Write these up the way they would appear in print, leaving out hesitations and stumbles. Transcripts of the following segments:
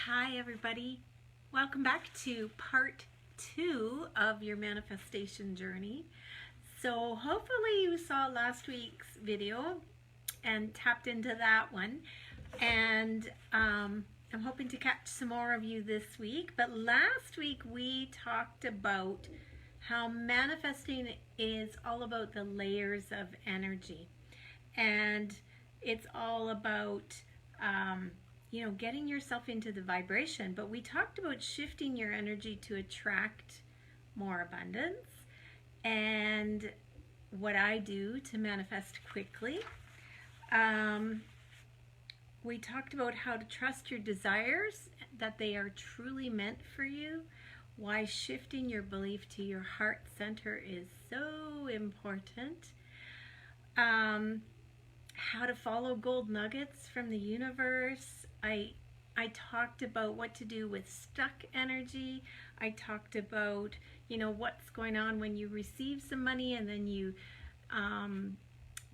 Hi everybody, welcome back to part 2 of your manifestation journey. So hopefully you saw last week's video and tapped into that one, and I'm hoping to catch some more of you this week. But last week we talked about how manifesting is all about the layers of energy, and it's all about getting yourself into the vibration. But we talked about shifting your energy to attract more abundance and what I do to manifest quickly. We talked about how to trust your desires, that they are truly meant for you, why shifting your belief to your heart center is so important, how to follow gold nuggets from the universe. I talked about what to do with stuck energy. I talked about, what's going on when you receive some money and then you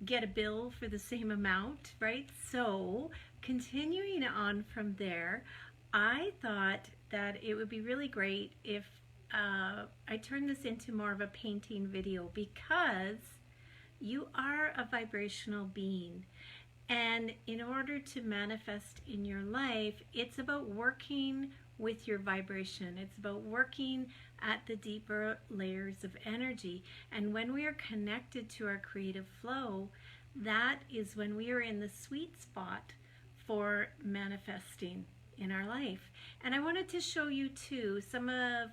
get a bill for the same amount, right? So continuing on from there, I thought that it would be really great if I turned this into more of a painting video, because you are a vibrational being. And in order to manifest in your life, it's about working with your vibration. It's about working at the deeper layers of energy. And when we are connected to our creative flow, that is when we are in the sweet spot for manifesting in our life. And I wanted to show you too some of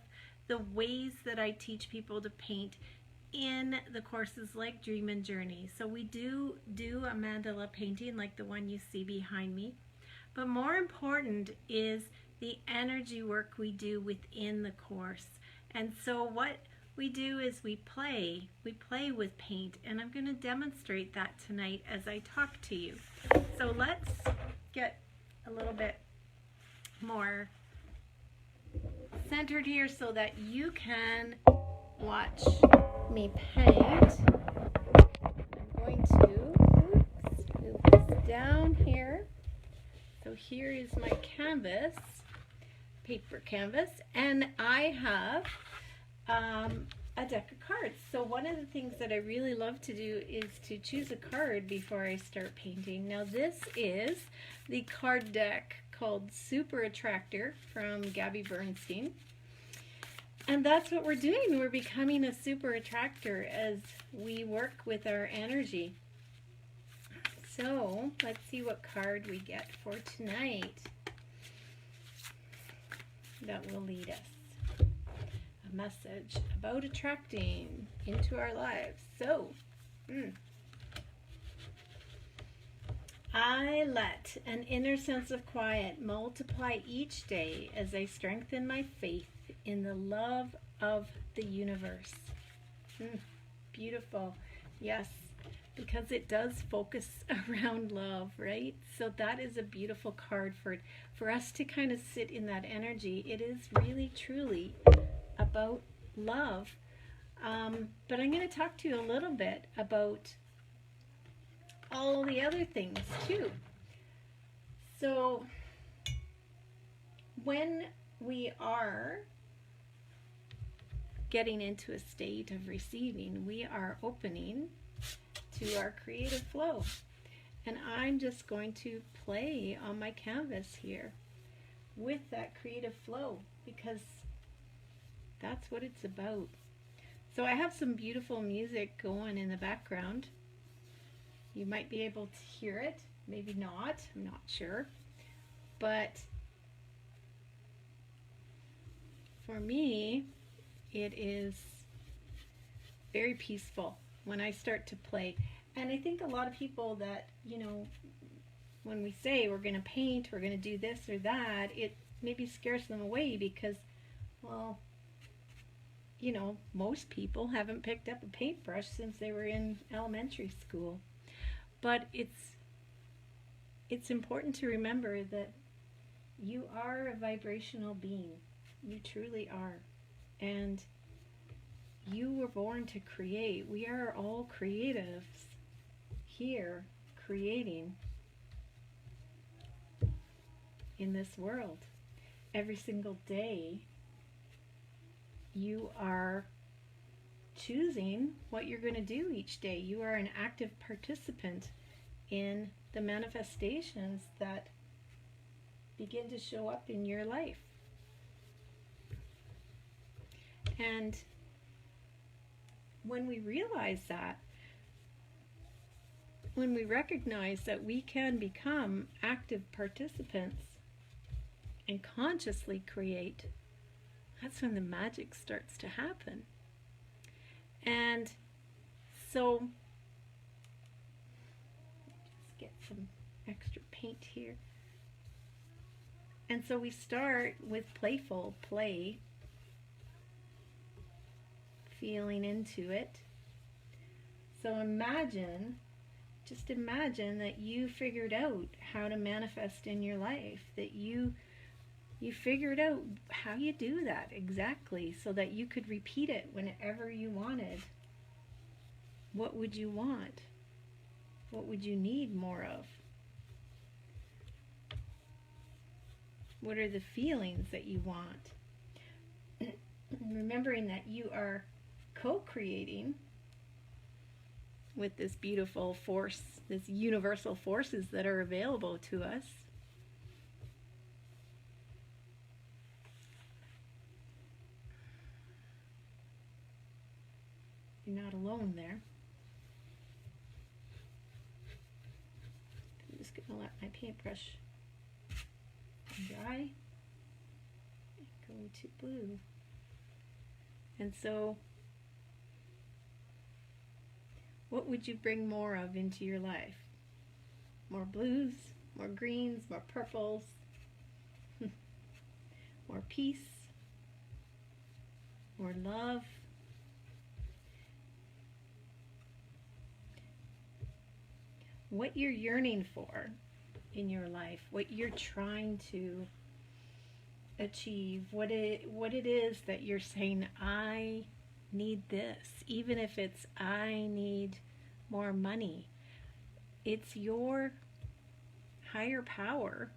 the ways that I teach people to paint in the courses like Dream and Journey. So we do a mandala painting like the one you see behind me, but more important is the energy work we do within the course. And so what we do is we play with paint, and I'm going to demonstrate that tonight as I talk to you. So let's get a little bit more centered here so that you can watch me paint. I'm going to move this down here. So here is my canvas, paper canvas, and I have a deck of cards. So one of the things that I really love to do is to choose a card before I start painting. Now this is the card deck called Super Attractor from Gabby Bernstein. And that's what we're doing. We're becoming a super attractor as we work with our energy. So let's see what card we get for tonight that will lead us. A message about attracting into our lives. So, I let an inner sense of quiet multiply each day as I strengthen my faith in the love of the universe. Beautiful. Yes, because it does focus around love, right? So that is a beautiful card for us to kind of sit in that energy. It is really, truly about love. But I'm going to talk to you a little bit about all the other things too. So when we are getting into a state of receiving, we are opening to our creative flow. And I'm just going to play on my canvas here with that creative flow, because that's what it's about. So I have some beautiful music going in the background. You might be able to hear it, maybe not, I'm not sure. But for me, it is very peaceful when I start to play. And I think a lot of people that, when we say we're going to paint, we're going to do this or that, it maybe scares them away because, well, most people haven't picked up a paintbrush since they were in elementary school. But it's important to remember that you are a vibrational being. You truly are. And you were born to create. We are all creatives here, creating in this world. every single day you are choosing what you're going to do each day. You are an active participant in the manifestations that begin to show up in your life. And when we realize that, when we recognize that we can become active participants and consciously create, that's when the magic starts to happen. And so, just get some extra paint here. And so we start with playful play, feeling into it. So just imagine that you figured out how to manifest in your life, that you figured out how you do that exactly so that you could repeat it whenever you wanted. What would you want? What would you need more of? What are the feelings that you want? Remembering that you are co-creating with this beautiful force, this universal forces that are available to us. You're not alone there. I'm just going to let my paintbrush dry and go to blue. And so, what would you bring more of into your life? More blues, more greens, more purples, more peace, more love. What you're yearning for in your life, what you're trying to achieve, what it is that you're saying, I need this, even if it's I need more money. It's your higher power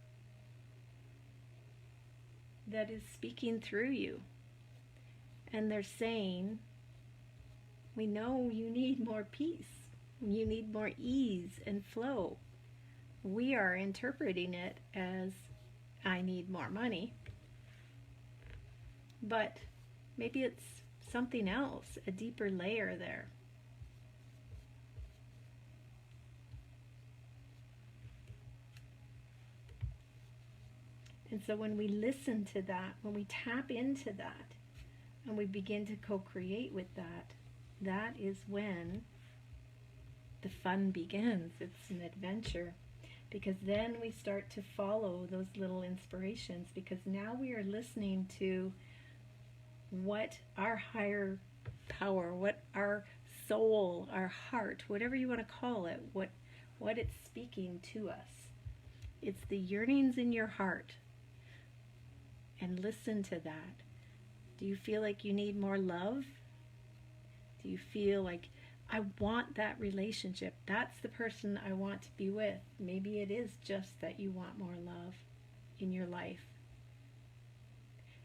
that is speaking through you, and they're saying, we know you need more peace, you need more ease and flow. We are interpreting it as I need more money, but maybe it's something else, a deeper layer there. And so when we listen to that, when we tap into that, and we begin to co-create with that, that is when the fun begins. It's an adventure, because then we start to follow those little inspirations, because now we are listening to what our higher power, what our soul, our heart, whatever you want to call it, what it's speaking to us. It's the yearnings in your heart. And listen to that. Do you feel like you need more love? Do you feel like, I want that relationship? That's the person I want to be with. Maybe it is just that you want more love in your life.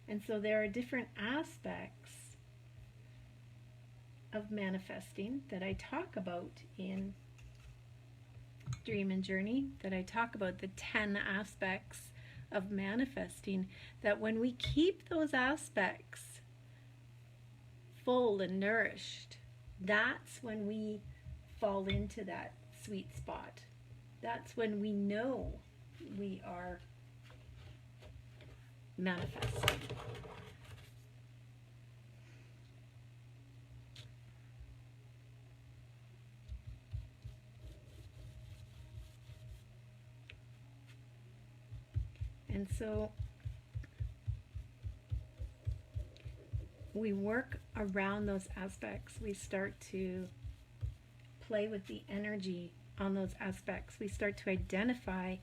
And so there are different aspects of manifesting that I talk about in Dream and Journey, that I talk about the 10 aspects of manifesting, that when we keep those aspects full and nourished, that's when we fall into that sweet spot. That's when we know we are manifesting. And so we work around those aspects. We start to play with the energy on those aspects. We start to identify,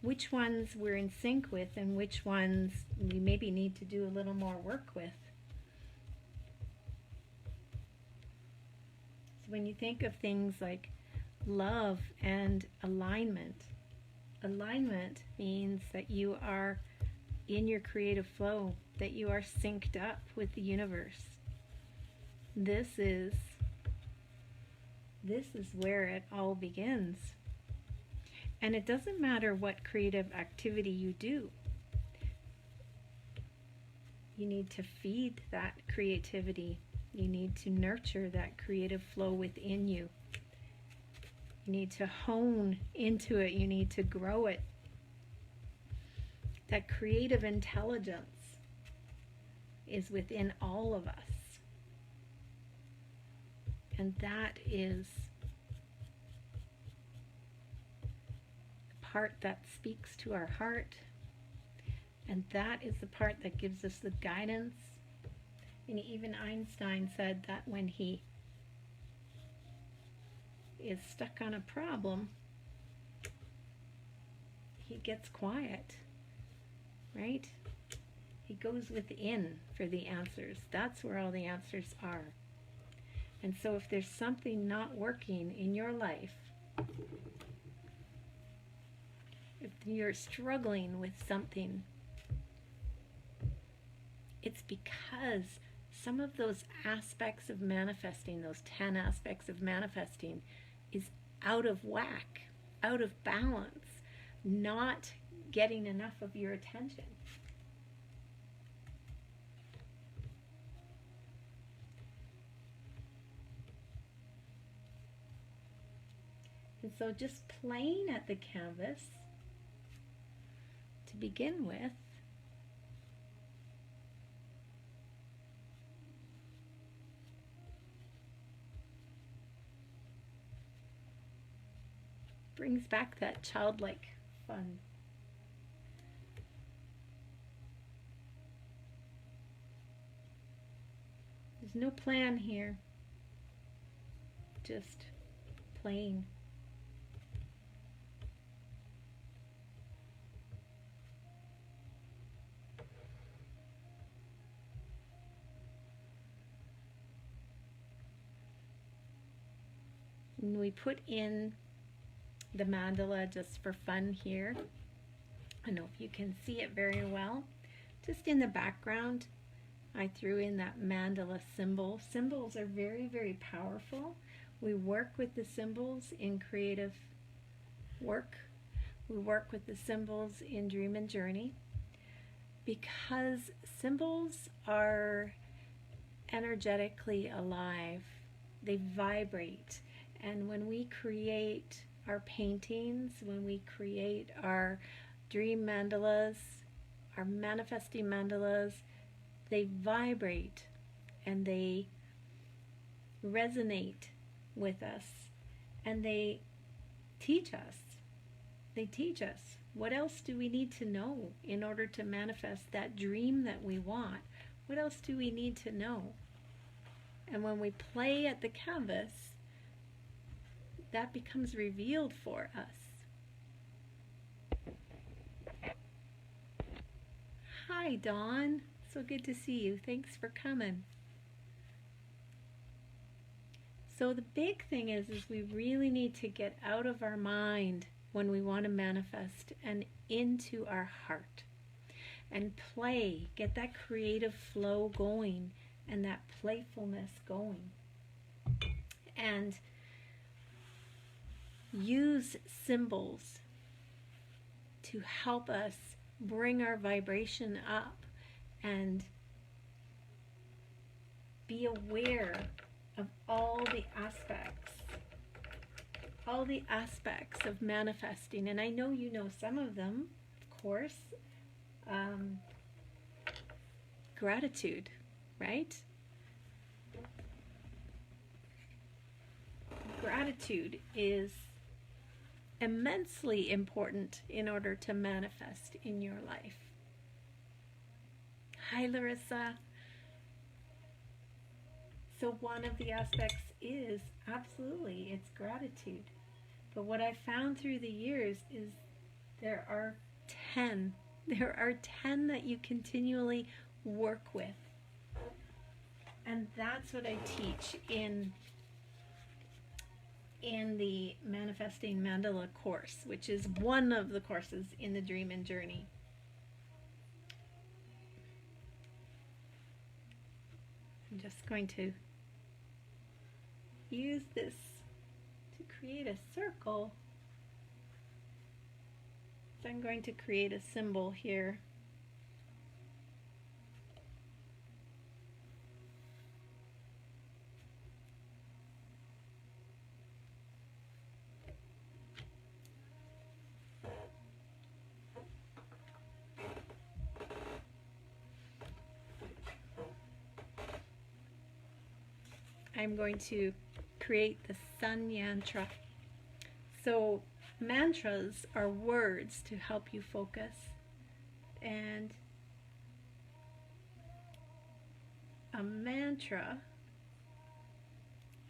which ones we're in sync with and which ones we maybe need to do a little more work with. So when you think of things like love and alignment, Alignment means that you are in your creative flow, that you are synced up with the universe. This is where it all begins. And it doesn't matter what creative activity you do. You need to feed that creativity. You need to nurture that creative flow within you. You need to hone into it. You need to grow it. That creative intelligence is within all of us. And that is the part that speaks to our heart. And that is the part that gives us the guidance. And even Einstein said that when he is stuck on a problem, he gets quiet, right? He goes within for the answers. That's where all the answers are. And so if there's something not working in your life, if you're struggling with something, it's because some of those aspects of manifesting, those 10 aspects of manifesting, is out of whack, out of balance, not getting enough of your attention. And so just playing at the canvas to begin with, brings back that childlike fun. There's no plan here, just playing. And we put in the mandala just for fun here. I don't know if you can see it very well. Just in the background, I threw in that mandala symbol. Symbols are very, very powerful. We work with the symbols in creative work. We work with the symbols in Dream and Journey because symbols are energetically alive. They vibrate. And when we create our paintings, when we create our dream mandalas, our manifesting mandalas, they vibrate and they resonate with us and they teach us. They teach us. What else do we need to know in order to manifest that dream that we want? What else do we need to know? And when we play at the canvas, that becomes revealed for us. Hi, Dawn. So good to see you. Thanks for coming. So the big thing is we really need to get out of our mind when we want to manifest and into our heart and play. Get that creative flow going and that playfulness going. And use symbols to help us bring our vibration up and be aware of all the aspects of manifesting. And I know you know some of them, of course. Gratitude, right? Gratitude is immensely important in order to manifest in your life. Hi, Larissa. So one of the aspects is absolutely, it's gratitude. But what I found through the years is there are 10. There are 10 that you continually work with. And that's what I teach in in the Manifesting Mandala course, which is one of the courses in the Dream and Journey. I'm just going to use this to create a circle. So I'm going to create a symbol here. I'm going to create the Sun Yantra. So mantras are words to help you focus, and a mantra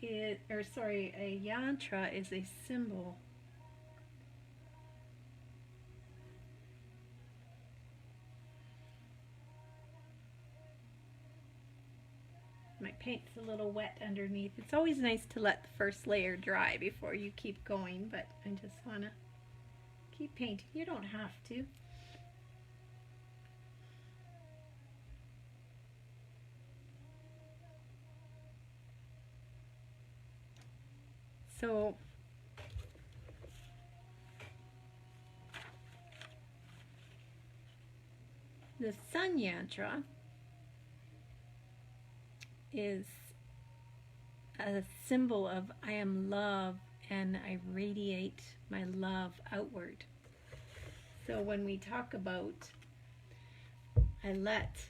is, a yantra is a symbol. My paint's a little wet underneath. It's always nice to let the first layer dry before you keep going, but I just want to keep painting. You don't have to. So the Sun Yantra is a symbol of I am love and I radiate my love outward. So when we talk about I let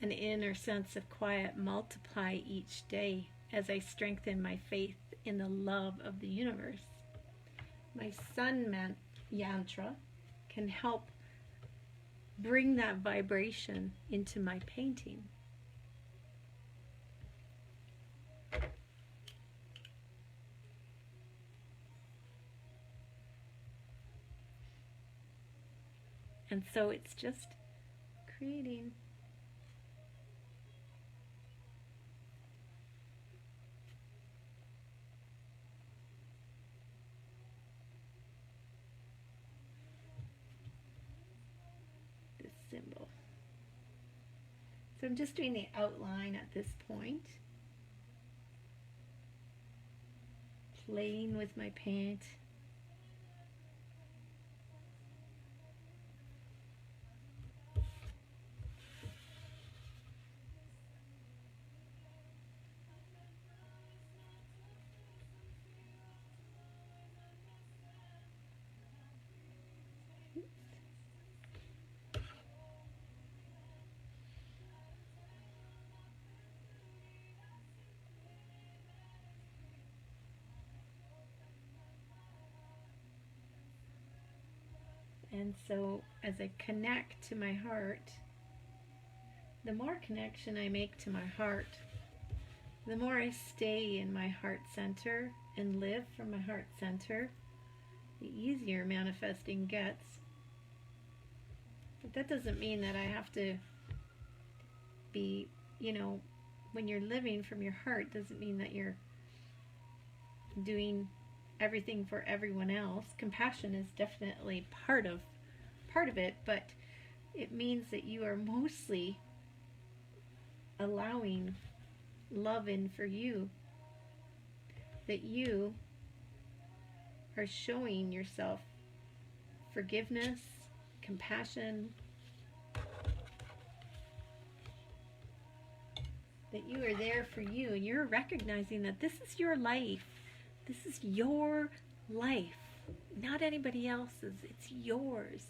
an inner sense of quiet multiply each day as I strengthen my faith in the love of the universe, my Sun Yantra can help bring that vibration into my painting. And so it's just creating this symbol. So I'm just doing the outline at this point, playing with my paint. And so as I connect to my heart, the more connection I make to my heart, the more I stay in my heart center and live from my heart center, the easier manifesting gets. But that doesn't mean that I have to be, when you're living from your heart, doesn't mean that you're doing everything for everyone else. Compassion is definitely part of it, but it means that you are mostly allowing love in for you, that you are showing yourself forgiveness, compassion, that you are there for you, and you're recognizing that this is your life. This is your life, not anybody else's. It's yours.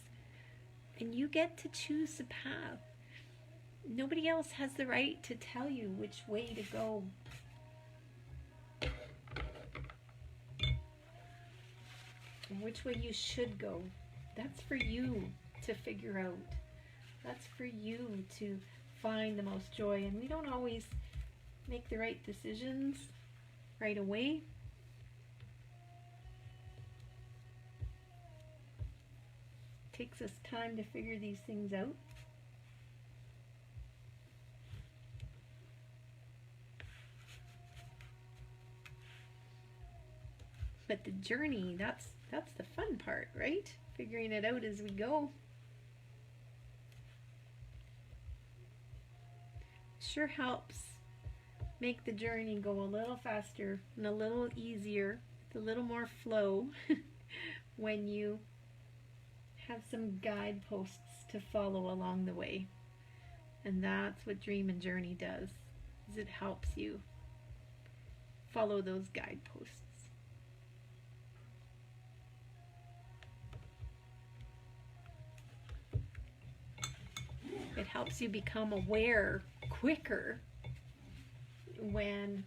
And you get to choose the path. Nobody else has the right to tell you which way to go. And which way you should go. That's for you to figure out. That's for you to find the most joy. And we don't always make the right decisions right away. It takes us time to figure these things out. But the journey, that's the fun part, right? Figuring it out as we go. Sure helps make the journey go a little faster and a little easier, with a little more flow when you have some guideposts to follow along the way. And that's what Dream and Journey does, is it helps you follow those guideposts. It helps you become aware quicker when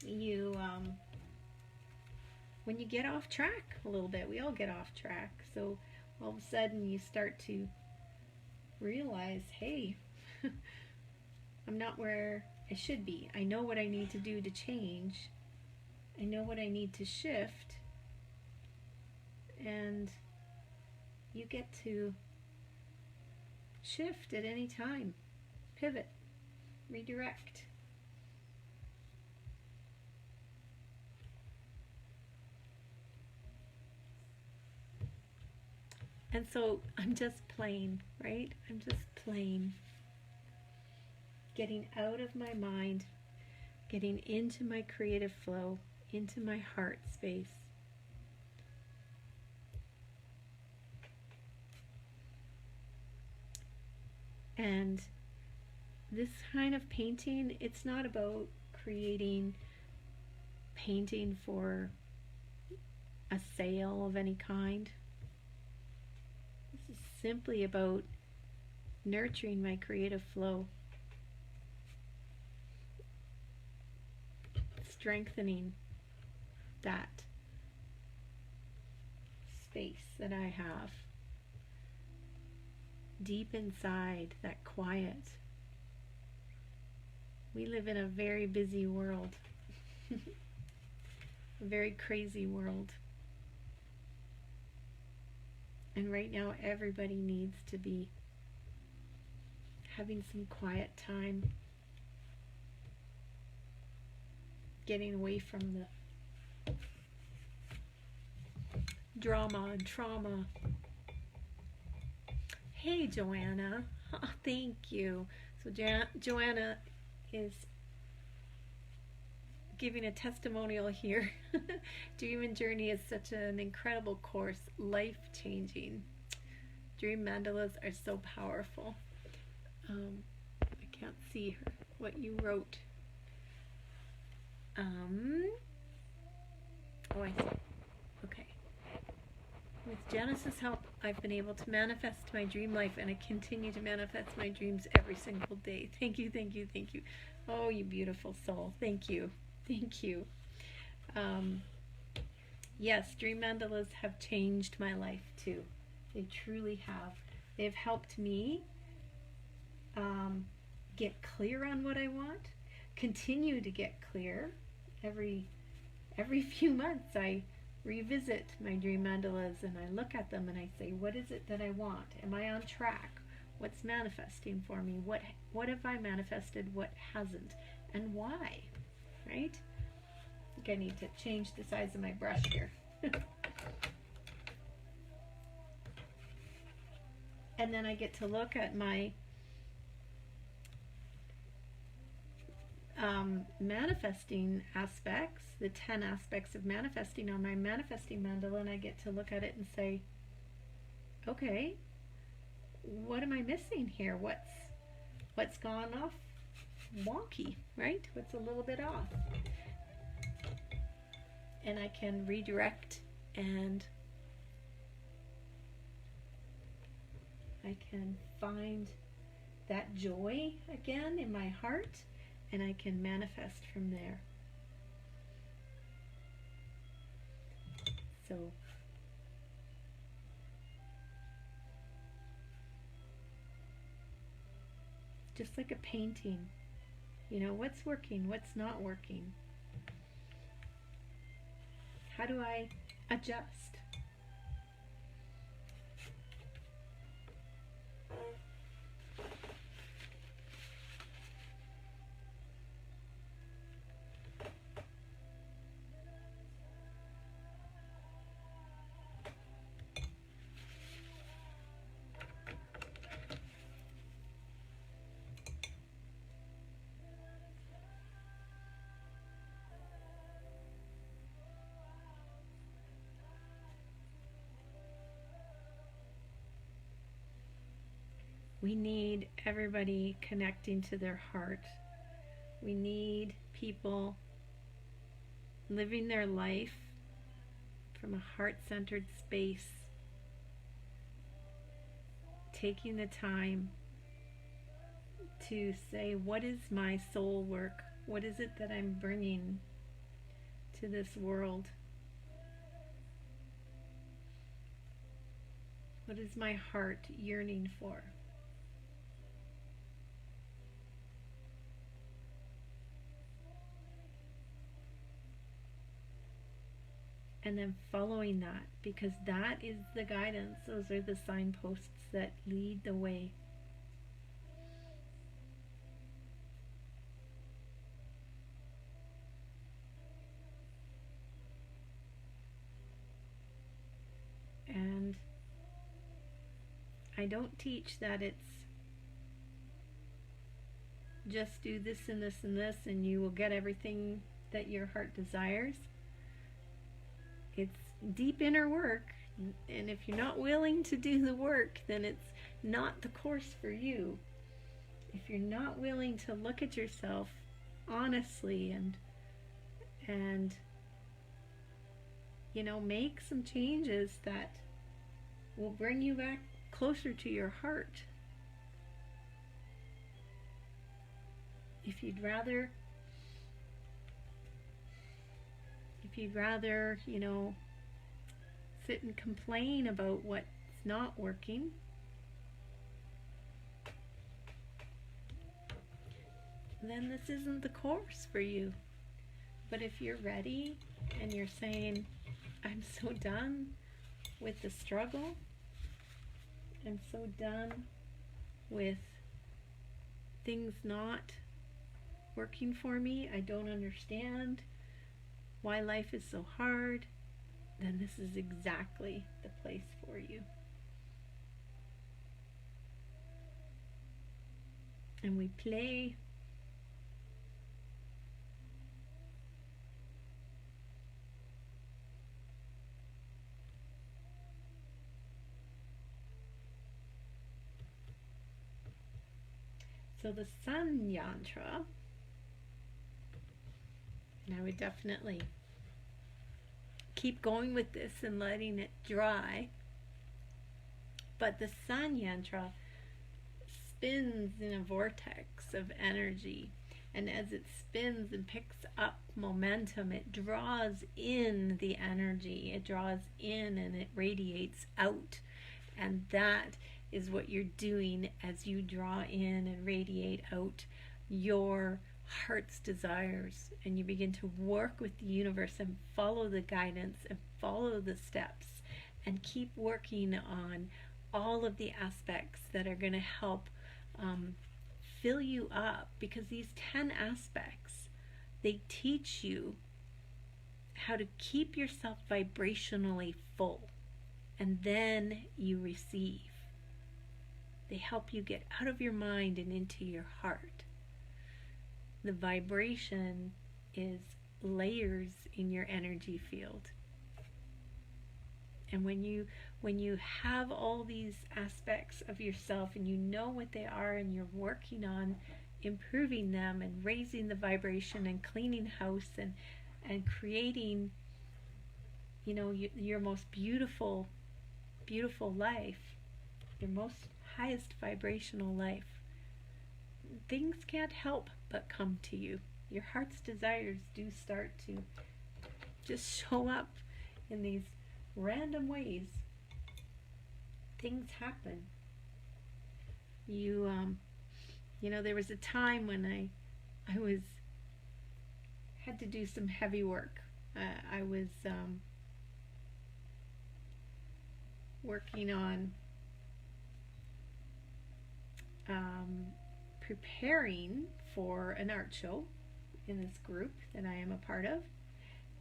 you get off track a little bit. We all get off track. So all of a sudden you start to realize, hey, I'm not where I should be. I know what I need to do to change. I know what I need to shift. And you get to shift at any time, pivot, redirect. And so I'm just playing, right? I'm just playing, getting out of my mind, getting into my creative flow, into my heart space. And this kind of painting, it's not about creating painting for a sale of any kind. This is simply about nurturing my creative flow, strengthening that space that I have deep inside, that quiet. We live in a very busy world, a very crazy world. And right now everybody needs to be having some quiet time, getting away from the drama and trauma. Hey, Joanna. Oh, thank you. So Joanna is giving a testimonial here. Dream and Journey is such an incredible course, life-changing. Dream mandalas are so powerful. I can't see what you wrote. Oh, I see. Okay. With Janice's help, I've been able to manifest my dream life, and I continue to manifest my dreams every single day. Thank you, thank you, thank you. Oh, you beautiful soul. Thank you. Thank you. Yes, dream mandalas have changed my life too. They truly have. They've helped me get clear on what I want, continue to get clear. Every few months I revisit my dream mandalas and I look at them and I say, what is it that I want? Am I on track? What's manifesting for me? What have I manifested? What hasn't? And why? Right? I think I need to change the size of my brush here. And then I get to look at my manifesting aspects, the 10 aspects of manifesting on my manifesting mandala, and I get to look at it and say, okay, what am I missing here? What's gone off wonky, right? What's a little bit off? And I can redirect, and I can find that joy again in my heart, and I can manifest from there. So just like a painting, you know, what's working, what's not working? How do I adjust? We need everybody connecting to their heart. We need people living their life from a heart-centered space, taking the time to say, what is my soul work? What is it that I'm bringing to this world? What is my heart yearning for? And then following that, because that is the guidance. Those are the signposts that lead the way. And I don't teach that it's just do this and this and this and you will get everything that your heart desires. It's deep inner work, and if you're not willing to do the work, then it's not the course for you. If you're not willing to look at yourself honestly and make some changes that will bring you back closer to your heart. If you'd rather, sit and complain about what's not working, then this isn't the course for you. But if you're ready and you're saying, I'm so done with the struggle, I'm so done with things not working for me, I don't understand why life is so hard, then this is exactly the place for you. And we play. So the Sun Yantra, and I would definitely keep going with this and letting it dry, but the Sun Yantra spins in a vortex of energy, and as it spins and picks up momentum, it draws in the energy, it draws in and it radiates out. And that is what you're doing as you draw in and radiate out your heart's desires, and you begin to work with the universe and follow the guidance and follow the steps and keep working on all of the aspects that are going to help fill you up, because these 10 aspects, they teach you how to keep yourself vibrationally full, and then you receive. They help you get out of your mind and into your heart. The vibration is layers in your energy field. And when you have all these aspects of yourself and you know what they are and you're working on improving them and raising the vibration and cleaning house and creating, your most beautiful life, your most highest vibrational life, things can't help but come to you. Your heart's desires do start to just show up in these random ways. Things happen. There was a time when I had to do some heavy work. I was working on preparing for an art show in this group that I am a part of,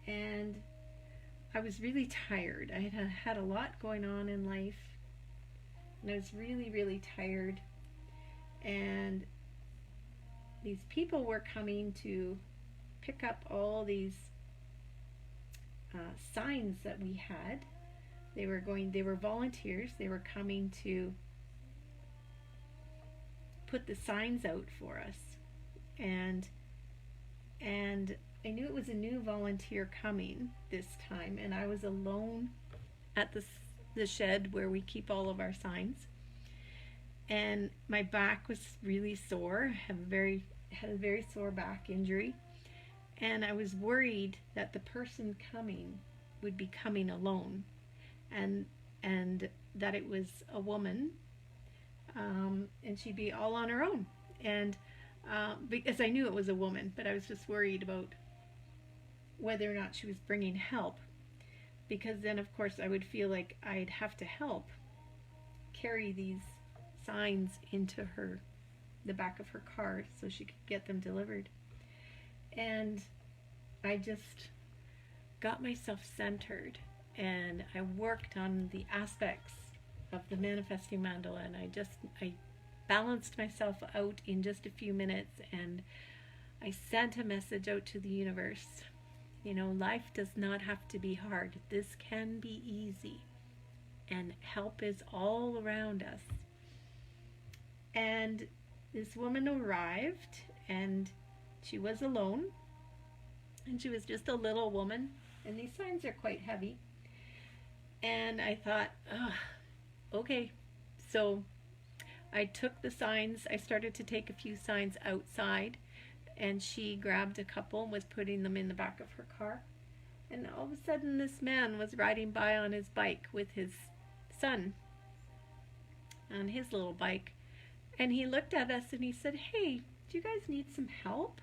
and I was really tired. I had a lot going on in life, and I was really, really tired, and these people were coming to pick up all these signs that we had. They were volunteers. They were coming to put the signs out for us, and I knew it was a new volunteer coming this time, and I was alone at the shed where we keep all of our signs, and my back was really sore. Had a very sore back injury, and I was worried that the person coming would be coming alone, and that it was a woman, and she'd be all on her own, and because I knew it was a woman, but I was just worried about whether or not she was bringing help, because then of course I would feel like I'd have to help carry these signs into the back of her car so she could get them delivered. And I just got myself centered, and I worked on the aspects of the manifesting mandala, and I balanced myself out in just a few minutes, and I sent a message out to the universe. You know, life does not have to be hard. This can be easy, and help is all around us. And this woman arrived, and she was alone, and she was just a little woman, and these signs are quite heavy. And I thought, okay. So I took the signs, I started to take a few signs outside, and she grabbed a couple and was putting them in the back of her car. And all of a sudden this man was riding by on his bike with his son on his little bike. And he looked at us and he said, "Hey, do you guys need some help?"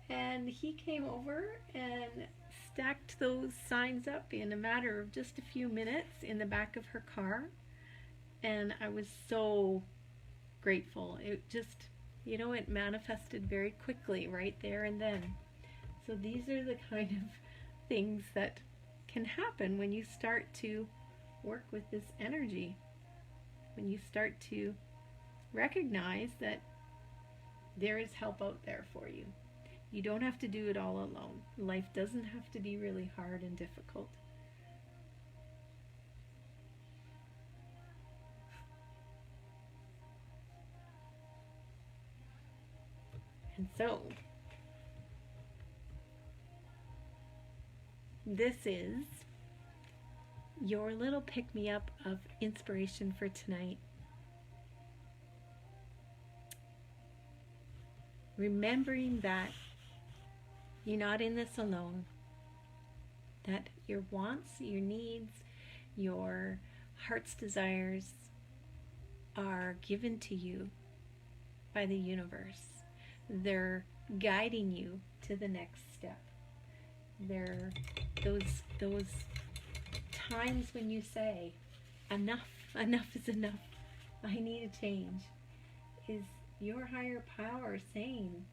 And he came over and stacked those signs up in a matter of just a few minutes in the back of her car. And I was so grateful. It just, you know, it manifested very quickly right there and then. So these are the kind of things that can happen when you start to work with this energy. When you start to recognize that there is help out there for you. You don't have to do it all alone. Life doesn't have to be really hard and difficult. And so, this is your little pick-me-up of inspiration for tonight. Remembering that you're not in this alone, that your wants, your needs, your heart's desires are given to you by the universe. They're guiding you to the next step. They're those times when you say, enough is enough, I need a change, is your higher power saying,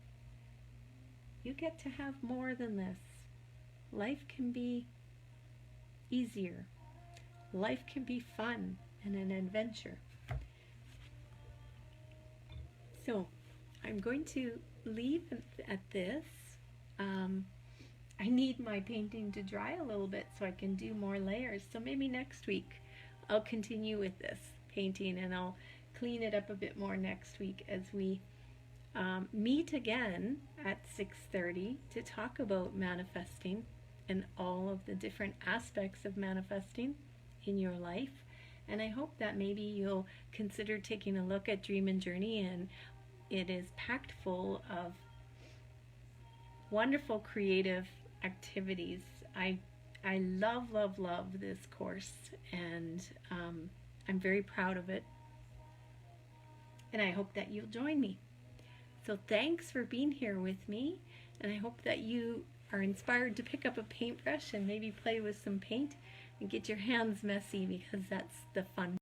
you get to have more than this. Life can be easier. Life can be fun and an adventure. So I'm going to leave at this. I need my painting to dry a little bit so I can do more layers. So maybe next week I'll continue with this painting, and I'll clean it up a bit more next week as we meet again at 6:30 to talk about manifesting and all of the different aspects of manifesting in your life. And I hope that maybe you'll consider taking a look at Dream and Journey, and it is packed full of wonderful creative activities. I love this course, and I'm very proud of it, and I hope that you'll join me. So thanks for being here with me, and I hope that you are inspired to pick up a paintbrush and maybe play with some paint and get your hands messy, because that's the fun